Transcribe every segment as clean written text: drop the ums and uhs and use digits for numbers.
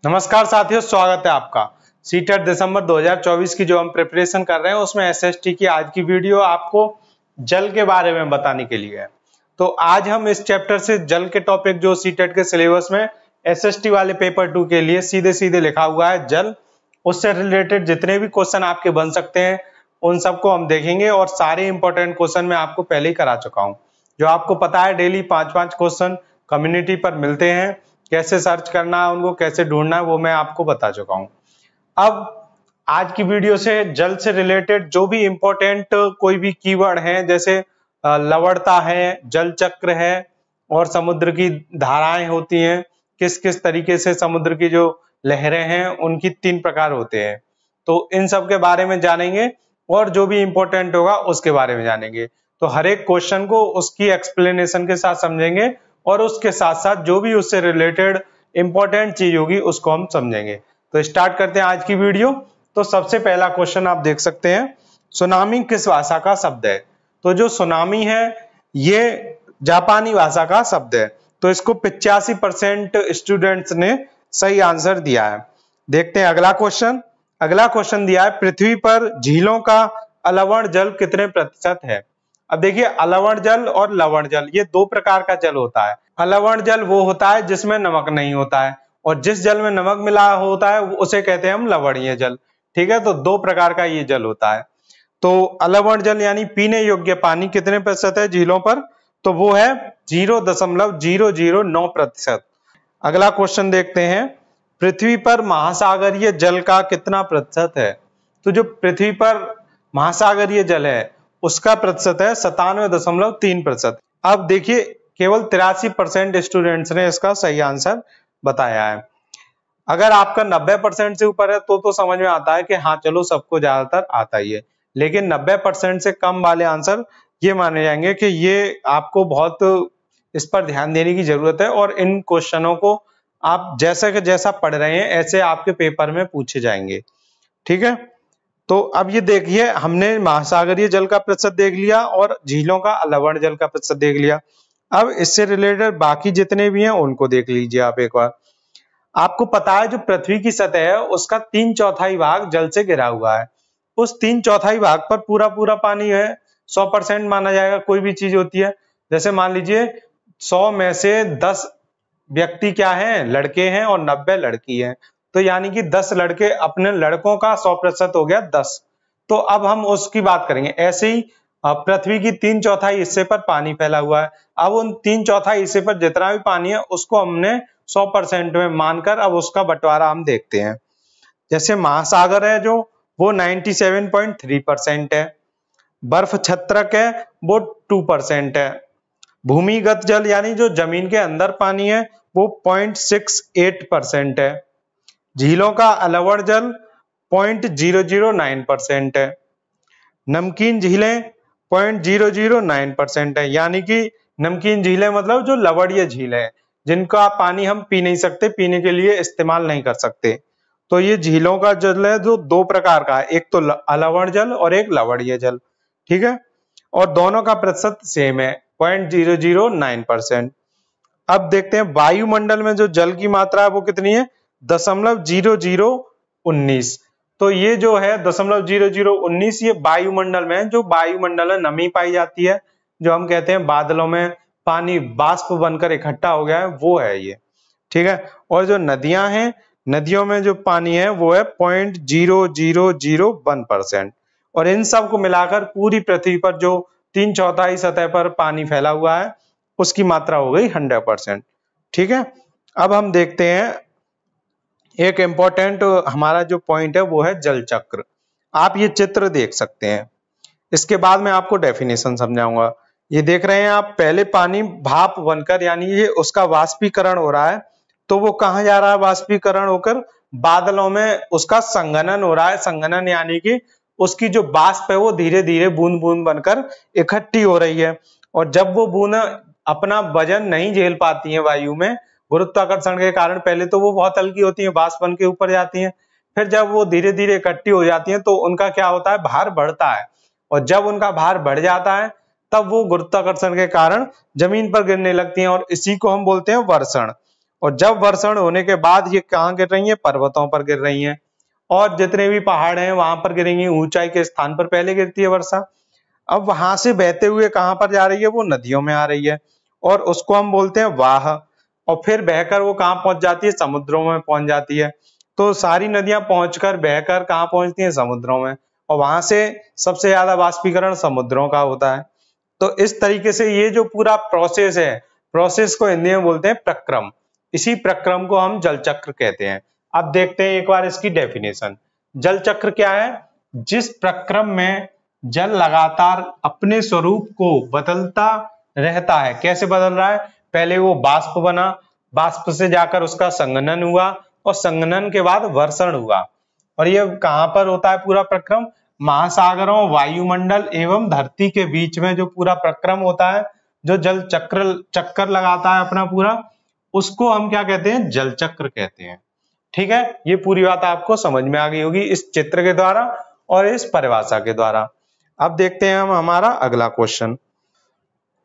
नमस्कार साथियों, स्वागत है आपका। सीटेट दिसंबर 2024 की जो हम प्रिपरेशन कर रहे हैं उसमें एसएसटी की आज की वीडियो आपको जल के बारे में बताने के लिए है। तो आज हम इस चैप्टर से जल के टॉपिक जो सीटेट के सिलेबस में एसएसटी वाले पेपर 2 के लिए सीधे सीधे लिखा हुआ है जल, उससे रिलेटेड जितने भी क्वेश्चन आपके बन सकते हैं उन सबको हम देखेंगे और सारे इंपॉर्टेंट क्वेश्चन मैं आपको पहले ही करा चुका हूँ। जो आपको पता है डेली 5-5 क्वेश्चन कम्युनिटी पर मिलते हैं, कैसे सर्च करना है उनको, कैसे ढूंढना है वो मैं आपको बता चुका हूं। अब आज की वीडियो से जल से रिलेटेड जो भी इंपॉर्टेंट कोई भी कीवर्ड है, जैसे लवणता है, जल चक्र है और समुद्र की धाराएं होती हैं, किस किस तरीके से समुद्र की जो लहरें हैं उनकी 3 प्रकार होते हैं, तो इन सब के बारे में जानेंगे और जो भी इंपॉर्टेंट होगा उसके बारे में जानेंगे। तो हर एक क्वेश्चन को उसकी एक्सप्लेनेशन के साथ समझेंगे और उसके साथ साथ जो भी उससे रिलेटेड इंपॉर्टेंट चीज होगी उसको हम समझेंगे। तो स्टार्ट करते हैं आज की वीडियो। तो सबसे पहला क्वेश्चन आप देख सकते हैं, सुनामी किस भाषा का शब्द है? तो जो सुनामी है ये जापानी भाषा का शब्द है। तो इसको 85% स्टूडेंट्स ने सही आंसर दिया है। देखते हैं अगला क्वेश्चन। अगला क्वेश्चन दिया है, पृथ्वी पर झीलों का अलवण जल कितने प्रतिशत है? अब देखिए, अलवण जल और लवण जल ये 2 प्रकार का जल होता है। अलवण जल वो होता है जिसमें नमक नहीं होता है और जिस जल में नमक मिला होता है उसे कहते हैं हम लवणीय जल। ठीक है, तो 2 प्रकार का ये जल होता है। तो अलवण जल यानी पीने योग्य पानी कितने प्रतिशत है झीलों पर? तो वो है 0.009%। अगला क्वेश्चन देखते हैं, पृथ्वी पर महासागरीय जल का कितना प्रतिशत है? तो जो पृथ्वी पर महासागरीय जल है उसका प्रतिशत है 97.3%। अब देखिए, केवल 83% स्टूडेंट्स ने इसका सही आंसर बताया है। अगर आपका 90% से ऊपर है तो समझ में आता है कि हाँ चलो सबको ज्यादातर आता ही है, लेकिन 90% से कम वाले आंसर ये माने जाएंगे कि ये आपको बहुत इस पर ध्यान देने की जरूरत है और इन क्वेश्चनों को आप जैसा कि जैसा पढ़ रहे हैं ऐसे आपके पेपर में पूछे जाएंगे। ठीक है, तो अब ये देखिए, हमने महासागरीय जल का प्रतिशत देख लिया और झीलों का लवण जल का प्रतिशत देख लिया। अब इससे रिलेटेड बाकी जितने भी हैं उनको देख लीजिए आप एक बार। आपको पता है जो पृथ्वी की सतह है उसका 3/4 भाग जल से घिरा हुआ है। उस 3/4 भाग पर पूरा पूरा पानी है, 100% माना जाएगा। कोई भी चीज होती है, जैसे मान लीजिए 100 में से 10 व्यक्ति क्या हैं, लड़के हैं और 90 लड़की हैं, तो यानी कि 10 लड़के, अपने लड़कों का 100% हो गया 10। तो अब हम उसकी बात करेंगे। ऐसे ही पृथ्वी की 3/4 हिस्से पर पानी फैला हुआ है। अब उन 3/4 हिस्से पर जितना भी पानी है उसको हमने 100% में मानकर अब उसका बंटवारा हम देखते हैं। जैसे महासागर है जो वो 97.3% है, बर्फ छत्रक है वो 2% है, भूमिगत जल यानी जो जमीन के अंदर पानी है वो 0.68% है, झीलों का अलवण जल 0.009% है, नमकीन झीलें 0.009% है। यानी कि नमकीन झीलें मतलब जो लवणीय झील है जिनका पानी हम पी नहीं सकते, पीने के लिए इस्तेमाल नहीं कर सकते। तो ये झीलों का जल है जो 2 प्रकार का है, एक तो अलवण जल और एक लवणीय जल। ठीक है, और दोनों का प्रतिशत सेम है 0.009%। अब देखते हैं वायुमंडल में जो जल की मात्रा है वो कितनी है, 0.0019। तो ये जो है 0.0019 ये वायुमंडल में है। जो वायुमंडल में नमी पाई जाती है, जो हम कहते हैं बादलों में पानी बाष्प बनकर इकट्ठा हो गया है, वो है ये। ठीक है, और जो नदियां हैं, नदियों में जो पानी है वो है 0.0001%। और इन सब को मिलाकर पूरी पृथ्वी पर जो 3/4 सतह पर पानी फैला हुआ है उसकी मात्रा हो गई 100%। ठीक है, अब हम देखते हैं एक इंपॉर्टेंट हमारा जो पॉइंट है वो है जल चक्र। आप ये चित्र देख सकते हैं, इसके बाद मैं आपको डेफिनेशन समझाऊंगा। ये देख रहे हैं आप, पहले पानी भाप बनकर यानी ये उसका वाष्पीकरण हो रहा है, तो वो कहाँ जा रहा है, वाष्पीकरण होकर बादलों में उसका संघनन हो रहा है। संघनन यानी कि उसकी जो वाष्प है वो धीरे धीरे बूंद बूंद बनकर इकट्ठी हो रही है, और जब वो बूंद अपना वजन नहीं झेल पाती है वायु में गुरुत्वाकर्षण के कारण, पहले तो वो बहुत हल्की होती है, वाष्प बन के ऊपर जाती है, फिर जब वो धीरे धीरे इकट्ठी हो जाती है तो उनका क्या होता है, भार बढ़ता है, और जब उनका भार बढ़ जाता है तब वो गुरुत्वाकर्षण के कारण जमीन पर गिरने लगती हैं और इसी को हम बोलते हैं वर्षण। और जब वर्षण होने के बाद ये कहाँ गिर रही है, पर्वतों पर गिर रही है, और जितने भी पहाड़ हैं वहां पर गिरेंगी, ऊंचाई के स्थान पर पहले गिरती है वर्षा। अब वहां से बहते हुए कहां पर जा रही है, वो नदियों में आ रही है, और उसको हम बोलते हैं वाह। और फिर बहकर वो कहाँ पहुंच जाती है, समुद्रों में पहुंच जाती है। तो सारी नदियां पहुंचकर बहकर कहाँ पहुंचती हैं, समुद्रों में, और वहां से सबसे ज्यादा वाष्पीकरण समुद्रों का होता है। तो इस तरीके से ये जो पूरा प्रोसेस है, प्रोसेस को हिंदी में बोलते हैं प्रक्रम। इसी प्रक्रम को हम जल चक्र कहते हैं। अब देखते हैं एक बार इसकी डेफिनेशन। जल चक्र क्या है, जिस प्रक्रम में जल लगातार अपने स्वरूप को बदलता रहता है। कैसे बदल रहा है, पहले वो बाष्प बना, बाष्प से जाकर उसका संघनन हुआ, और संघनन के बाद वर्षण हुआ। और ये कहां पर होता है पूरा प्रक्रम, महासागरों, वायुमंडल एवं धरती के बीच में जो पूरा प्रक्रम होता है, जो जल चक्कर लगाता है अपना पूरा, उसको हम क्या कहते हैं, जल चक्र कहते हैं। ठीक है, ये पूरी बात आपको समझ में आ गई होगी इस चित्र के द्वारा और इस परिभाषा के द्वारा। अब देखते हैं हम हमारा अगला क्वेश्चन।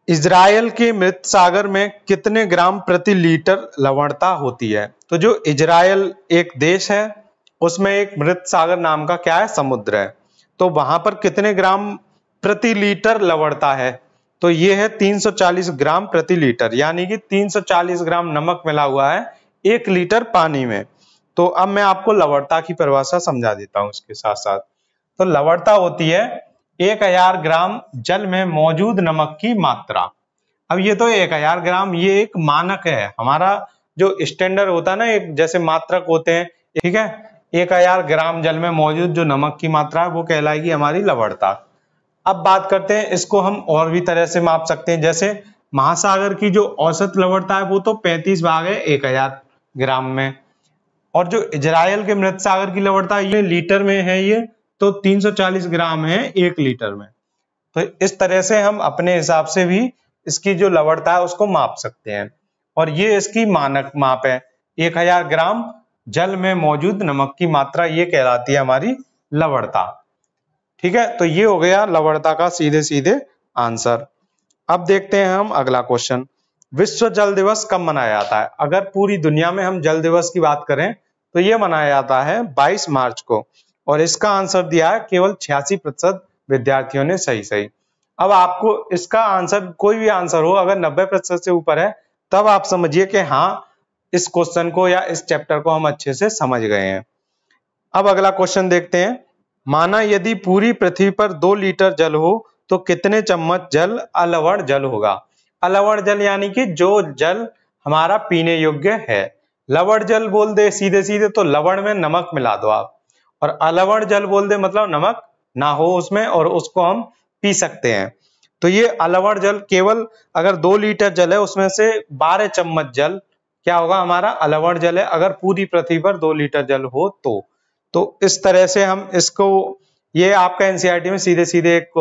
इजराइल के मृत सागर में कितने ग्राम प्रति लीटर लवणता होती है। तो जो इजराइल एक देश है, उसमें एक मृत सागर नाम का क्या है, समुद्र है। तो वहां पर कितने ग्राम प्रति लीटर लवणता है, तो ये है 340 ग्राम प्रति लीटर, यानी कि 340 ग्राम नमक मिला हुआ है 1 लीटर पानी में। तो अब मैं आपको लवणता की परिभाषा समझा देता हूं इसके साथ साथ। तो लवणता होती है 1000 ग्राम जल में मौजूद नमक की मात्रा। अब ये तो 1000 ग्राम ये एक मानक है, हमारा जो स्टैंडर्ड होता है ना, एक जैसे मात्रक होते हैं, ठीक है। 1000 ग्राम जल में मौजूद जो नमक की मात्रा है वो कहलाएगी हमारी लवणता। अब बात करते हैं, इसको हम और भी तरह से माप सकते हैं। जैसे महासागर की जो औसत लवणता है वो तो 35 भाग है 1000 ग्राम में, और जो इजराइल के मृत सागर की लवणता ये लीटर में है, ये तो 340 ग्राम है 1 लीटर में। तो इस तरह से हम अपने हिसाब से भी इसकी जो लवणता है उसको माप सकते हैं, और ये इसकी मानक माप है। 1000 ग्राम जल में मौजूद नमक की मात्रा ये कहलाती है हमारी लवणता। ठीक है, तो ये हो गया लवणता का सीधे सीधे आंसर। अब देखते हैं हम अगला क्वेश्चन। विश्व जल दिवस कब मनाया जाता है। अगर पूरी दुनिया में हम जल दिवस की बात करें तो ये मनाया जाता है 22 मार्च को, और इसका आंसर दिया है केवल 86% विद्यार्थियों ने सही। अब आपको इसका आंसर, कोई भी आंसर हो, अगर 90% से ऊपर है तब आप समझिए कि हाँ, इस क्वेश्चन को या इस चैप्टर को हम अच्छे से समझ गए हैं। अब अगला क्वेश्चन देखते हैं। माना यदि पूरी पृथ्वी पर 2 लीटर जल हो तो कितने चम्मच जल अलवण जल होगा। अलवण जल यानी कि जो जल हमारा पीने योग्य है। लवण जल बोल दे सीधे सीधे तो लवण में नमक मिला दो आप, और अलवण जल बोल दे मतलब नमक ना हो उसमें और उसको हम पी सकते हैं। तो ये अलवण जल केवल अगर 2 लीटर जल है उसमें से 12 चम्मच जल क्या होगा, हमारा अलवण जल है, अगर पूरी पृथ्वी पर 2 लीटर जल हो तो इस तरह से हम इसको, ये आपका एनसीईआरटी में सीधे सीधे एक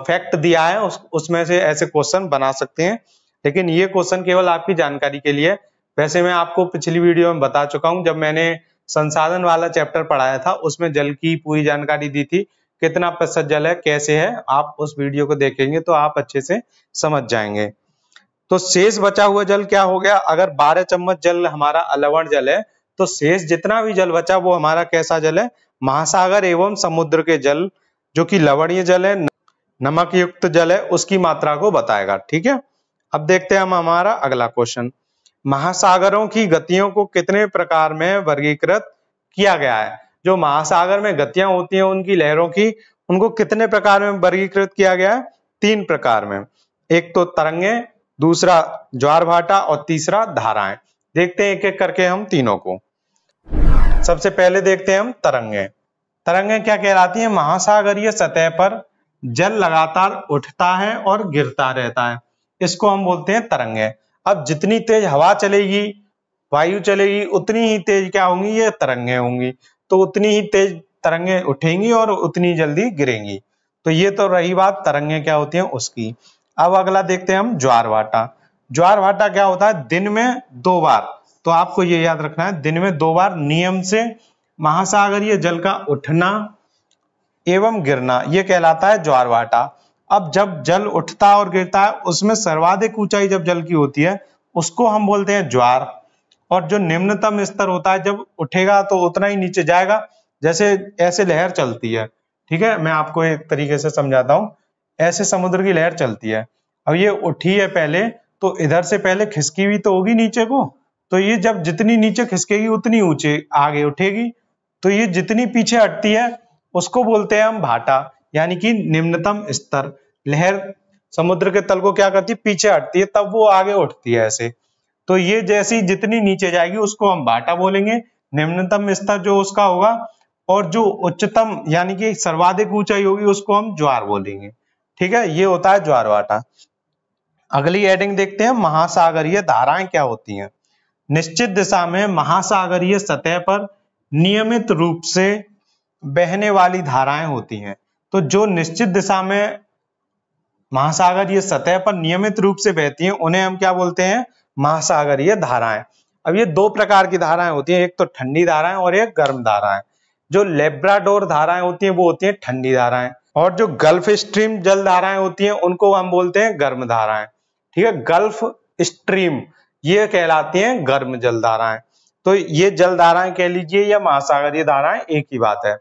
फैक्ट दिया है, उसमें से ऐसे क्वेश्चन बना सकते हैं, लेकिन ये क्वेश्चन केवल आपकी जानकारी के लिए। वैसे मैं आपको पिछली वीडियो में बता चुका हूं, जब मैंने संसाधन वाला चैप्टर पढ़ाया था उसमें जल की पूरी जानकारी दी थी, कितना प्रतिशत जल है, कैसे है। आप उस वीडियो को देखेंगे तो आप अच्छे से समझ जाएंगे। तो शेष बचा हुआ जल क्या हो गया, अगर 12 चम्मच जल हमारा अलवण जल है तो शेष जितना भी जल बचा वो हमारा कैसा जल है, महासागर एवं समुद्र के जल, जो कि लवणीय जल है, नमक युक्त जल है, उसकी मात्रा को बताएगा। ठीक है, अब देखते हैं हम हमारा अगला क्वेश्चन। महासागरों की गतियों को कितने प्रकार में वर्गीकृत किया गया है। जो महासागर में गतियां होती हैं उनकी लहरों की, उनको कितने प्रकार में वर्गीकृत किया गया है, 3 प्रकार में। एक तो तरंगे, दूसरा ज्वार भाटा और तीसरा धाराएं। देखते हैं एक एक करके हम तीनों को। सबसे पहले देखते हैं हम तरंगे। तरंगे क्या कहलाती है, महासागरीय सतह पर जल लगातार उठता है और गिरता रहता है, इसको हम बोलते हैं तरंगे। अब जितनी तेज हवा चलेगी, वायु चलेगी, उतनी ही तेज क्या होंगी, ये तरंगे होंगी। तो उतनी ही तेज तरंगे उठेंगी और उतनी जल्दी गिरेंगी। तो ये तो रही बात तरंगे क्या होती हैं उसकी। अब अगला देखते हैं हम ज्वार भाटा। ज्वार भाटा क्या होता है, दिन में 2 बार, तो आपको ये याद रखना है, दिन में 2 बार नियम से महासागरीय जल का उठना एवं गिरना, ये कहलाता है ज्वार भाटा। अब जब जल उठता और गिरता है उसमें सर्वाधिक ऊंचाई जब जल की होती है उसको हम बोलते हैं ज्वार, और जो निम्नतम स्तर होता है जब उठेगा तो उतना ही नीचे जाएगा, जैसे ऐसे लहर चलती है। ठीक है, मैं आपको एक तरीके से समझाता हूँ। ऐसे समुद्र की लहर चलती है, अब ये उठी है पहले, तो इधर से पहले खिसकी हुई तो होगी नीचे को, तो ये जब जितनी नीचे खिसकेगी उतनी ऊंचे आगे उठेगी, तो ये जितनी पीछे हटती है उसको बोलते हैं हम भाटा, यानी कि निम्नतम स्तर। लहर समुद्र के तल को क्या करती है, पीछे हटती है, तब वो आगे उठती है ऐसे। तो ये जैसी जितनी नीचे जाएगी उसको हम भाटा बोलेंगे, निम्नतम स्तर जो उसका होगा, और जो उच्चतम यानी कि सर्वाधिक ऊंचाई होगी उसको हम ज्वार बोलेंगे। ठीक है, ये होता है ज्वार भाटा। अगली हेडिंग देखते हैं, महासागरीय धाराएं क्या होती हैं। निश्चित दिशा में महासागरीय सतह पर नियमित रूप से बहने वाली धाराएं होती हैं। तो जो निश्चित दिशा में महासागरीय सतह पर नियमित रूप से बहती हैं उन्हें हम क्या बोलते हैं, महासागरीय धाराएं। अब ये दो प्रकार की धाराएं होती हैं, एक तो ठंडी धाराएं और एक गर्म धाराएं। जो लेब्राडोर धाराएं होती हैं वो होती हैं ठंडी धाराएं, और जो गल्फ स्ट्रीम जल धाराएं होती हैं उनको हम बोलते हैं गर्म धाराएं। ठीक है, गल्फ स्ट्रीम ये कहलाती हैं गर्म जल धाराएं। तो ये जल धाराएं कह लीजिए या महासागरीय धाराएं एक ही बात है।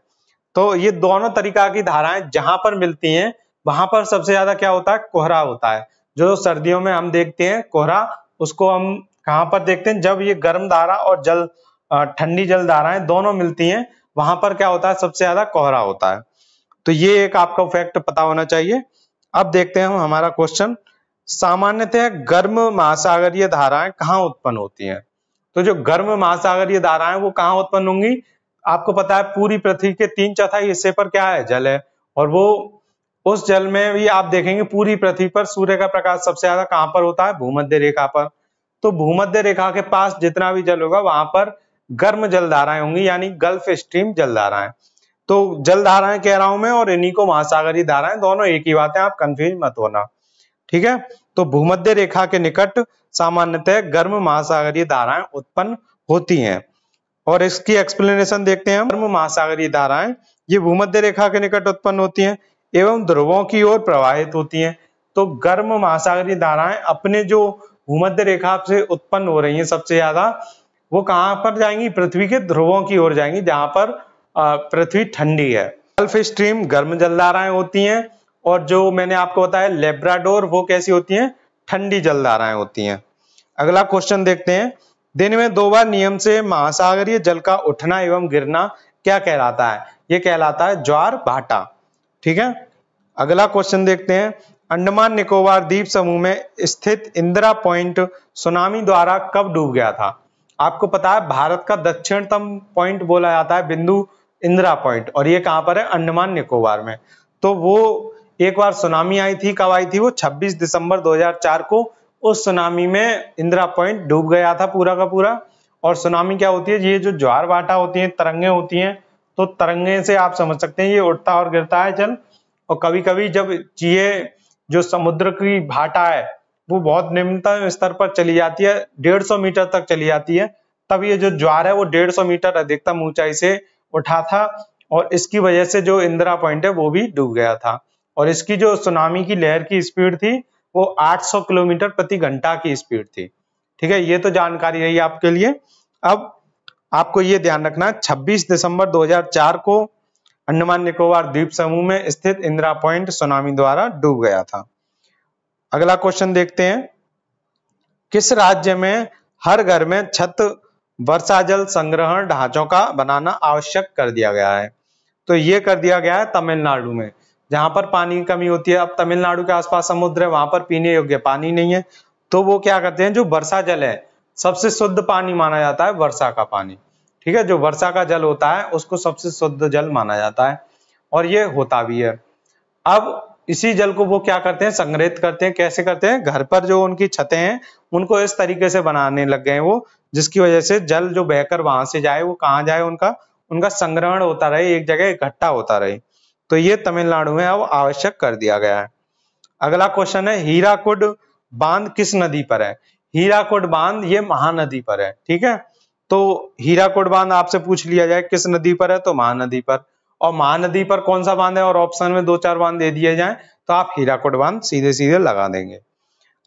तो ये दोनों तरीका की धाराएं जहां पर मिलती हैं वहां पर सबसे ज्यादा क्या होता है, कोहरा होता है। जो सर्दियों में हम देखते हैं कोहरा, उसको हम कहां पर देखते हैं, जब ये गर्म धारा और जल ठंडी जल धाराएं दोनों मिलती हैं वहां पर क्या होता है, सबसे ज्यादा कोहरा होता है। तो ये एक आपको फैक्ट पता होना चाहिए। अब देखते हैं हम हमारा क्वेश्चन, सामान्यतः गर्म महासागरीय धाराएं कहाँ उत्पन्न होती हैं। तो जो गर्म महासागरीय धाराएं वो कहाँ उत्पन्न होंगी, आपको पता है पूरी पृथ्वी के 3/4 हिस्से पर क्या है, जल है, और वो उस जल में भी आप देखेंगे पूरी पृथ्वी पर सूर्य का प्रकाश सबसे ज्यादा कहां पर होता है, भूमध्य रेखा पर। तो भूमध्य रेखा के पास जितना भी जल होगा वहां पर गर्म जलधाराएं होंगी, यानी गल्फ स्ट्रीम जलधाराएं। तो जलधाराएं कह रहा हूं मैं, और इन्हीं को महासागरीय धाराएं, दोनों एक ही बात है, आप कंफ्यूज मत होना। ठीक है, तो भूमध्य रेखा के निकट सामान्यतः गर्म महासागरीय धाराएं उत्पन्न होती हैं। और इसकी एक्सप्लेनेशन देखते हैं हम। गर्म महासागरीय धाराएं ये भूमध्य रेखा के निकट उत्पन्न होती हैं एवं ध्रुवों की ओर प्रवाहित होती हैं। तो गर्म महासागरीय धाराएं अपने जो भूमध्य रेखा से उत्पन्न हो रही हैं सबसे ज्यादा, वो कहां पर जाएंगी, पृथ्वी के ध्रुवों की ओर जाएंगी जहां पर पृथ्वी ठंडी है। गल्फ स्ट्रीम गर्म जलधाराएं होती हैं, और जो मैंने आपको बताया लेब्राडोर वो कैसी होती हैं, ठंडी जलधाराएं होती हैं। अगला क्वेश्चन देखते हैं, दिन में 2 बार नियम से महासागरीय जल का उठना एवं गिरना क्या कहलाता है, ये कहलाता है ज्वार भाटा। ठीक है, अगला क्वेश्चन देखते हैं, अंडमान निकोबार द्वीप समूह में स्थित इंदिरा पॉइंट सुनामी द्वारा कब डूब गया था। आपको पता है भारत का दक्षिणतम पॉइंट बोला जाता है बिंदु इंदिरा पॉइंट, और ये कहां पर है, अंडमान निकोबार में। तो वो एक बार सुनामी आई थी, कब आई थी, वो 26 दिसंबर 2004 को। उस सुनामी में इंदिरा पॉइंट डूब गया था पूरा का पूरा। और सुनामी क्या होती है, ये जो ज्वार भाटा होती है, तरंगे होती हैं, तो तरंगे से आप समझ सकते हैं ये उठता और गिरता है जल। और कभी कभी जब ये जो समुद्र की भाटा है वो बहुत निम्नतम स्तर पर चली जाती है, 150 मीटर तक चली जाती है, तब ये जो ज्वार है वो 150 मीटर अधिकतम ऊंचाई से उठा था, और इसकी वजह से जो इंदिरा पॉइंट है वो भी डूब गया था। और इसकी जो सुनामी की लहर की स्पीड थी वो 800 किलोमीटर प्रति घंटा की स्पीड थी। ठीक है, ये तो जानकारी रही आपके लिए। अब आपको ये ध्यान रखना है, 26 दिसंबर 2004 को अंडमान निकोबार द्वीप समूह में स्थित इंदिरा पॉइंट सुनामी द्वारा डूब गया था। अगला क्वेश्चन देखते हैं, किस राज्य में हर घर में छत वर्षा जल संग्रहण ढांचों का बनाना आवश्यक कर दिया गया है। तो ये कर दिया गया है तमिलनाडु में, जहां पर पानी की कमी होती है। अब तमिलनाडु के आसपास समुद्र है, वहां पर पीने योग्य पानी नहीं है, तो वो क्या करते हैं, जो वर्षा जल है, सबसे शुद्ध पानी माना जाता है वर्षा का पानी। ठीक है, जो वर्षा का जल होता है उसको सबसे शुद्ध जल माना जाता है, और ये होता भी है। अब इसी जल को वो क्या करते हैं, संग्रहित करते हैं। कैसे करते हैं, घर पर जो उनकी छतें हैं उनको इस तरीके से बनाने लग गए वो, जिसकी वजह से जल जो बहकर वहां से जाए वो कहाँ जाए, उनका संग्रहण होता रहे, एक जगह इकट्ठा होता रहे। तो ये तमिलनाडु में अब आवश्यक कर दिया गया है। अगला क्वेश्चन है, हीराकुड बांध किस नदी पर है। हीराकुड बांध ये महानदी पर है। ठीक है, तो हीराकुड बांध आपसे पूछ लिया जाए किस नदी पर है, तो महानदी पर। और महानदी पर कौन सा बांध है, और ऑप्शन में 2-4 बांध दे दिए जाए तो आप हीराकुड बांध सीधे सीधे लगा देंगे।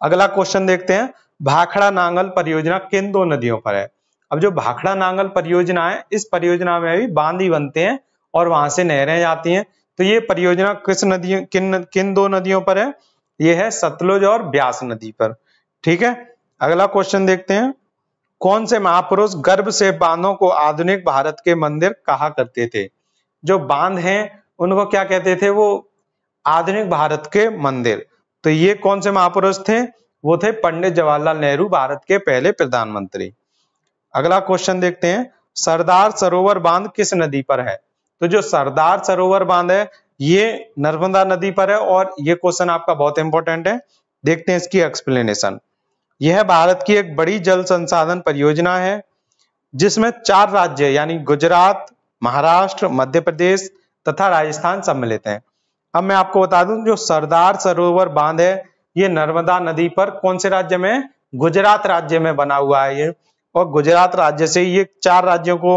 अगला क्वेश्चन देखते हैं, भाखड़ा नांगल परियोजना किन 2 नदियों पर है। अब जो भाखड़ा नांगल परियोजना है, इस परियोजना में भी बांध ही बनते हैं और वहां से नहरें जाती हैं। तो ये परियोजना किस नदी किन दो नदियों पर है? ये है सतलुज और ब्यास नदी पर। ठीक है, अगला क्वेश्चन देखते हैं। कौन से महापुरुष गर्भ से बांधों को आधुनिक भारत के मंदिर कहा करते थे? जो बांध हैं उनको क्या कहते थे? वो आधुनिक भारत के मंदिर। तो ये कौन से महापुरुष थे? वो थे पंडित जवाहरलाल नेहरू, भारत के पहले प्रधानमंत्री। अगला क्वेश्चन देखते हैं। सरदार सरोवर बांध किस नदी पर है? तो जो सरदार सरोवर बांध है ये नर्मदा नदी पर है और ये क्वेश्चन आपका बहुत इंपॉर्टेंट है। देखते हैं इसकी एक्सप्लेनेशन। यह भारत की एक बड़ी जल संसाधन परियोजना है जिसमें 4 राज्य यानी गुजरात, महाराष्ट्र, मध्य प्रदेश तथा राजस्थान सम्मिलित हैं। अब मैं आपको बता दूं, जो सरदार सरोवर बांध है ये नर्मदा नदी पर कौन से राज्य में? गुजरात राज्य में बना हुआ है ये। और गुजरात राज्य से ये 4 राज्यों को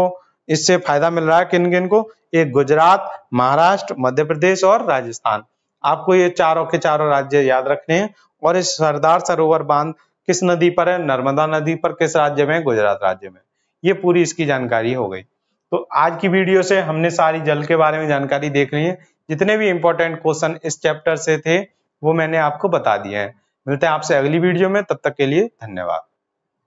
इससे फायदा मिल रहा है। किन किन को? एक गुजरात, महाराष्ट्र, मध्य प्रदेश और राजस्थान। आपको ये चारों के चारों राज्य याद रखने हैं। और इस सरदार सरोवर बांध किस नदी पर है? नर्मदा नदी पर। किस राज्य में? गुजरात राज्य में। ये पूरी इसकी जानकारी हो गई। तो आज की वीडियो से हमने सारी जल के बारे में जानकारी देख ली है। जितने भी इंपॉर्टेंट क्वेश्चन इस चैप्टर से थे वो मैंने आपको बता दिए हैं। मिलते हैं आपसे अगली वीडियो में, तब तक के लिए धन्यवाद।